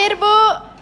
Hadir, Bu.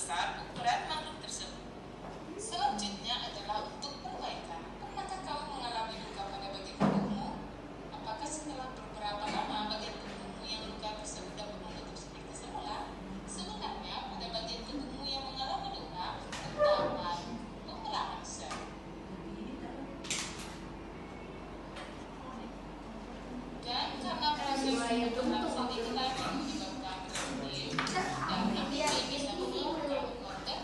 besar ukuran makhluk tersebut. Selanjutnya adalah untuk perbaikan. Pernahkah kamu mengalami luka pada bagian tubuhmu? Apakah setelah beberapa lama bagian tubuhmu yang luka tersebut dapat membentuk seperti semula? Sebenarnya pada bagian tubuhmu yang mengalami luka terdapat pembelahan sel. Dan karena proses pembelahan sel inilah yang menyebabkan berhenti dan nanti bisa menyebabkan kontak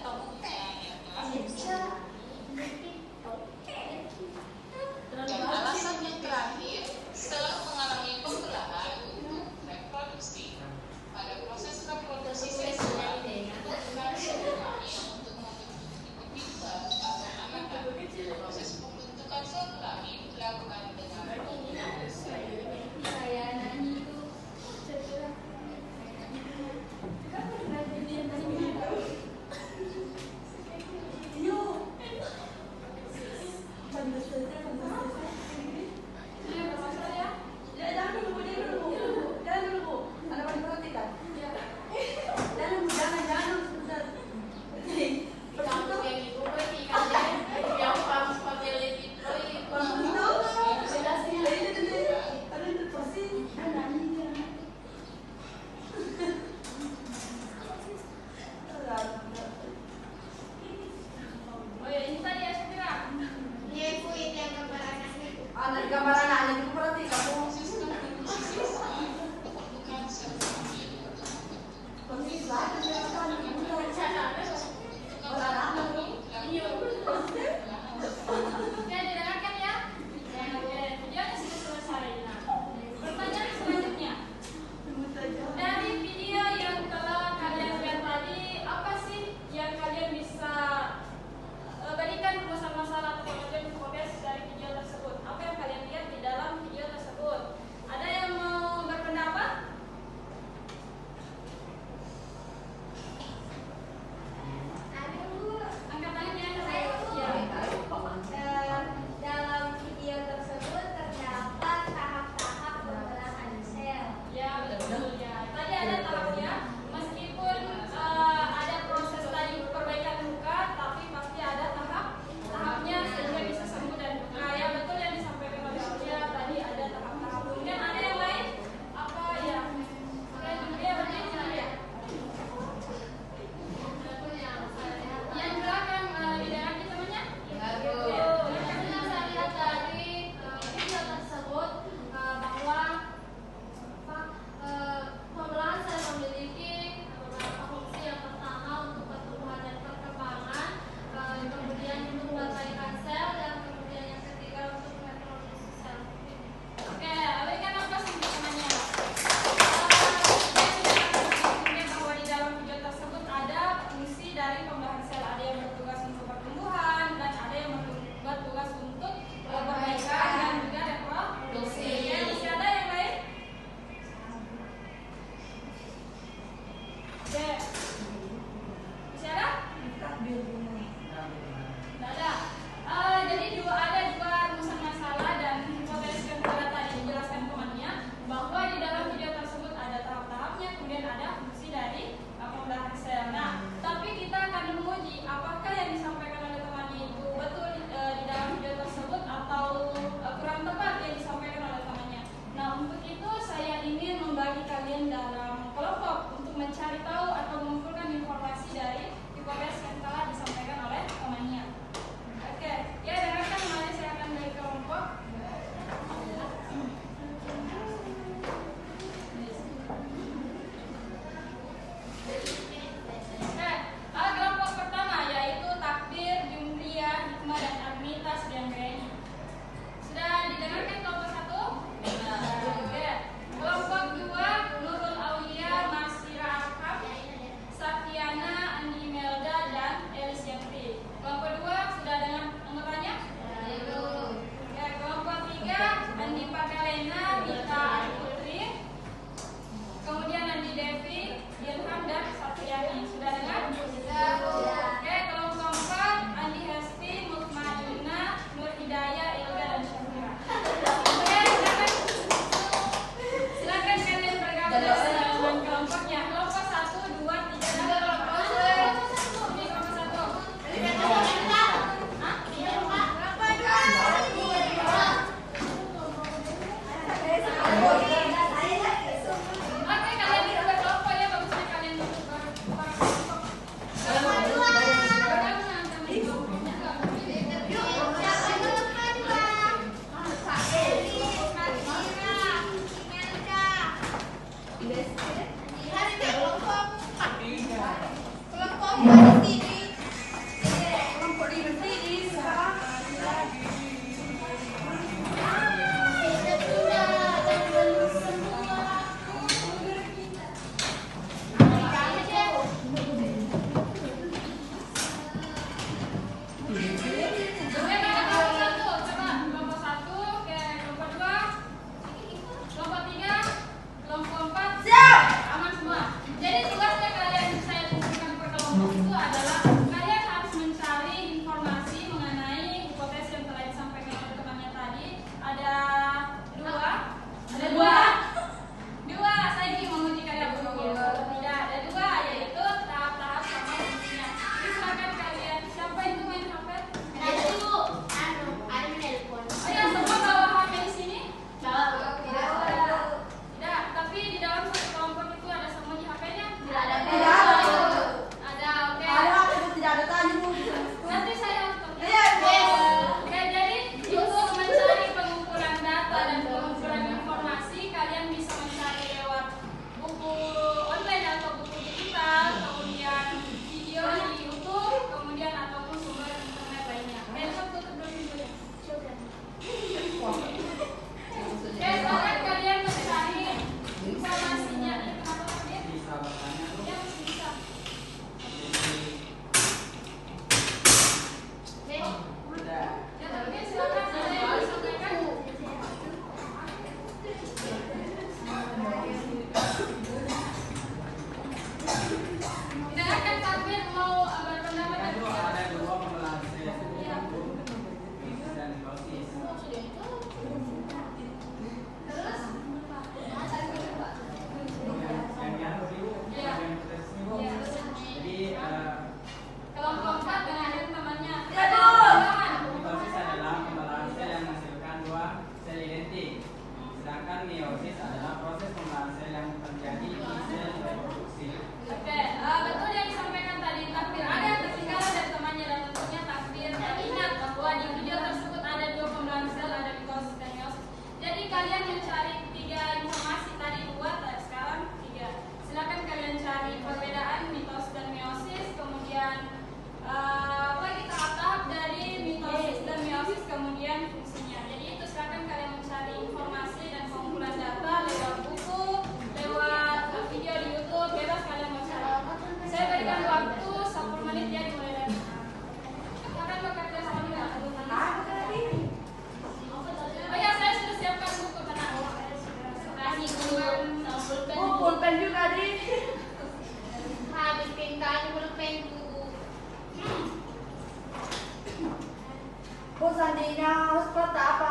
adalah kalian harus mencari informasi mengenai hipotesis yang telah disampaikan oleh temannya tadi. Ada dua. Saya ingin menguji kalian berdua. Tidak, ada dua, yaitu tahap-tahap sama fungsinya. Jadi silakan kalian. Siapa itu main HP? Ada telepon. Oh ya, semua bawa HP di sini? Tidak. Tidak, tapi di dalam satu kelompok itu ada sembunyi HP-nya? Tidak ada. Ada, oke. Tidak ada tanya. Nanti saya Iya, Oke, jadi untuk mencari pengumpulan data dan pengumpulan informasi, kalian bisa mencari lewat buku online atau buku digital, kemudian video di YouTube, kemudian ataupun sumber internet lainnya. Besok tutup dulu pintunya. Oke, silakan kalian mencari informasinya. Ini kenapa tadi? Ya, masih bisa. Ya, tapi silakan ada yang mau disampaikan. Tidak akan takbir mau berpendapat dan Ada dua pembelahan saya dan hipnosis. Yang dulu, yang hipotesis ini Bu. Jadi kelompok 4 dengan temannya. mitosis adalah pembelahan sel yang menghasilkan dua sel identik. Sedangkan meiosis adalah proses pembelahan sel yang terjadi di sel reproduksi. Oke, betul yang disampaikan tadi takbir. Ada yang ketinggalan dari temannya dan tentunya takbir. Dan ingat bahwa di video tersebut ada dua pembelahan sel, ada mitosis dan meiosis. Jadi kalian mencari 3 informasi tadi 2, sekarang 3. Silakan kalian cari perbedaan mitosis dan meiosis, kemudian lagi tahap-tahap dari mitosis dan meiosis, kemudian fungsinya. Jadi itu silakan kalian mencari informasi dan pengumpulan data lewat buku, lewat video di YouTube, bebas kalian mencari. Saya berikan waktu 10 menit ya, dimulai dari silakan bekerja sama dengan Oh ya, saya sudah siapkan buku, tenang. Kasih pulpen sama pulpen juga di. habis pingkan pulpen buku. Seandainya seperti apa